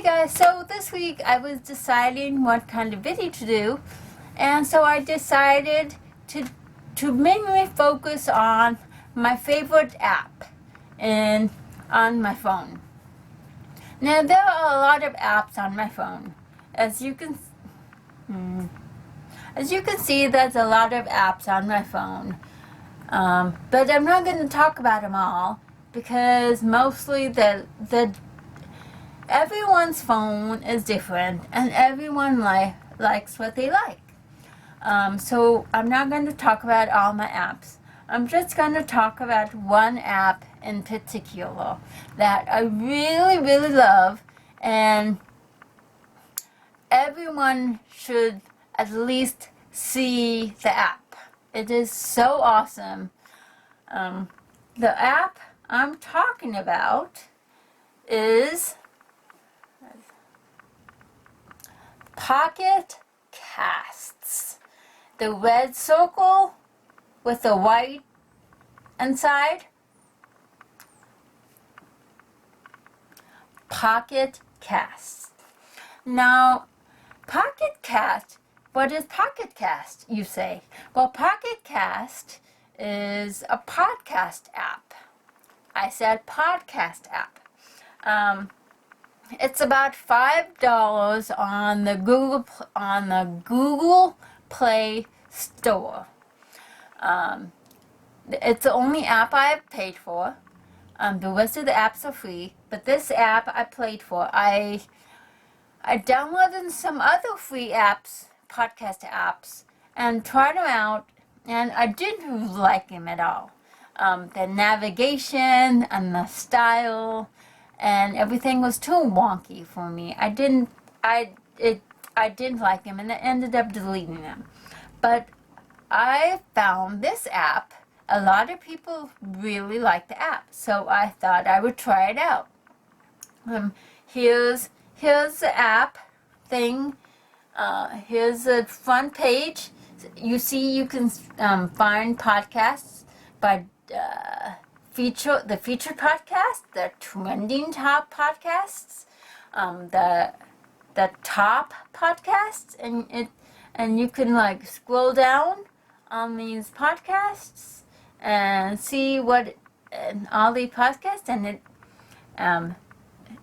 guys, so this week I was deciding what kind of video to do, and so I decided to mainly focus on my favorite app on my phone. Now there are a lot of apps on my phone. As you can see, there's a lot of apps on my phone. But I'm not going to talk about them all because mostly everyone's phone is different and everyone likes what they like. So I'm not going to talk about all my apps. I'm just going to talk about one app in particular that I really, really love, and everyone should at least see the app. It is so awesome. The app I'm talking about is Pocket Casts. The red circle with the white inside. Pocket Cast. Now, Pocket Cast, what is Pocket Cast, you say? Well, Pocket Cast is a podcast app. I said podcast app. It's about $5 on the Google Play Store. It's the only app I have paid for. The rest of the apps are free, but this app I paid for. I downloaded some other free apps, podcast apps, and tried them out, and I didn't like them at all. The navigation and the style and everything was too wonky for me. I didn't like them, and I ended up deleting them. But I found this app. A lot of people really like the app, so I thought I would try it out. Here's the app thing. Here's the front page. You see, you can find podcasts by the featured podcast, the trending top podcasts, the top podcasts, and you can scroll down on these podcasts and see what all the podcasts, and it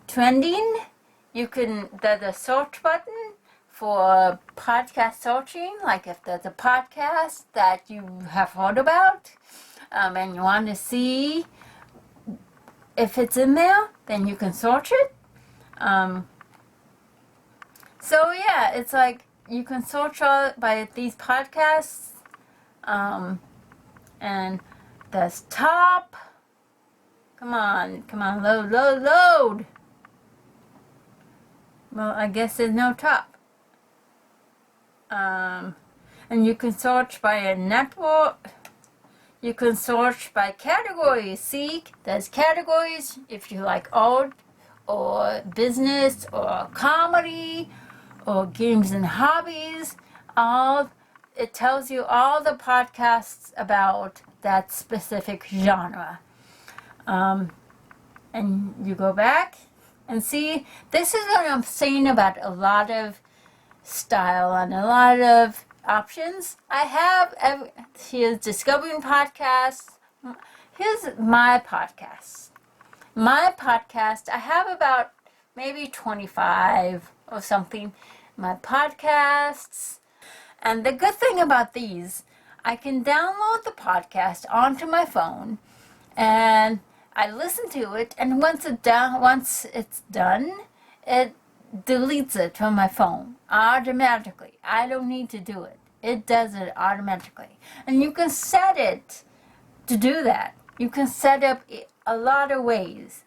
trending. You can there's a search button for podcast searching, like if there's a podcast that you have heard about and you want to see if it's in there, then you can search it. So yeah, it's like you can search by these podcasts, and there's top. Come on, load. Well, I guess there's no top. And you can search by a network. You can search by categories. See, there's categories if you like art or business or comedy or games and hobbies. It tells you all the podcasts about that specific genre. And you go back and see, this is what I'm saying about a lot of style and a lot of options. Here's Discovering Podcasts. Here's my podcasts. My podcast, I have about maybe 25 or something. My podcasts. And the good thing about these, I can download the podcast onto my phone, and I listen to it, and once it's done, it deletes it from my phone automatically. I don't need to do it. It does it automatically. And you can set it to do that. You can set up a lot of ways.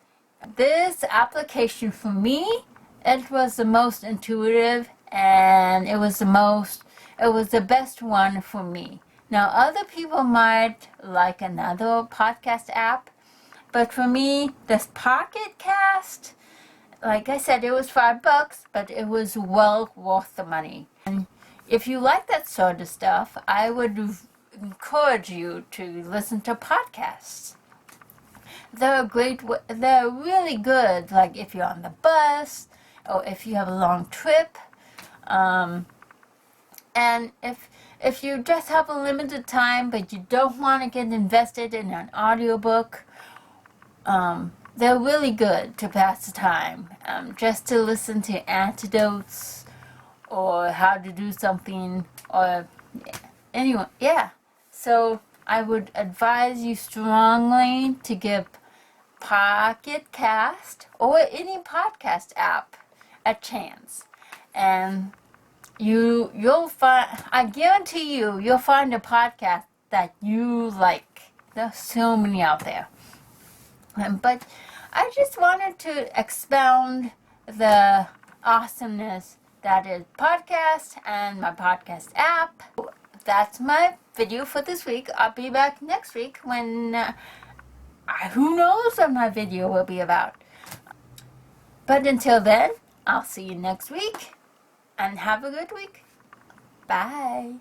This application for me, it was the most intuitive, and it was the best one for me. Now, other people might like another podcast app, but for me, this Pocket Cast, like I said, it was $5, but it was well worth the money. And if you like that sort of stuff, I would encourage you to listen to podcasts. They're really good, like if you're on the bus, or if you have a long trip. And if you just have a limited time but you don't want to get invested in an audiobook, they're really good to pass the time. Just to listen to antidotes or how to do something, or anyway, yeah. So I would advise you strongly to give Pocket Cast or any podcast app a chance. And you'll find, I guarantee you'll find a podcast that you like. There's so many out there. But I just wanted to expound the awesomeness that is podcast and my podcast app. That's my video for this week. I'll be back next week when who knows what my video will be about. But until then, I'll see you next week and have a good week. Bye.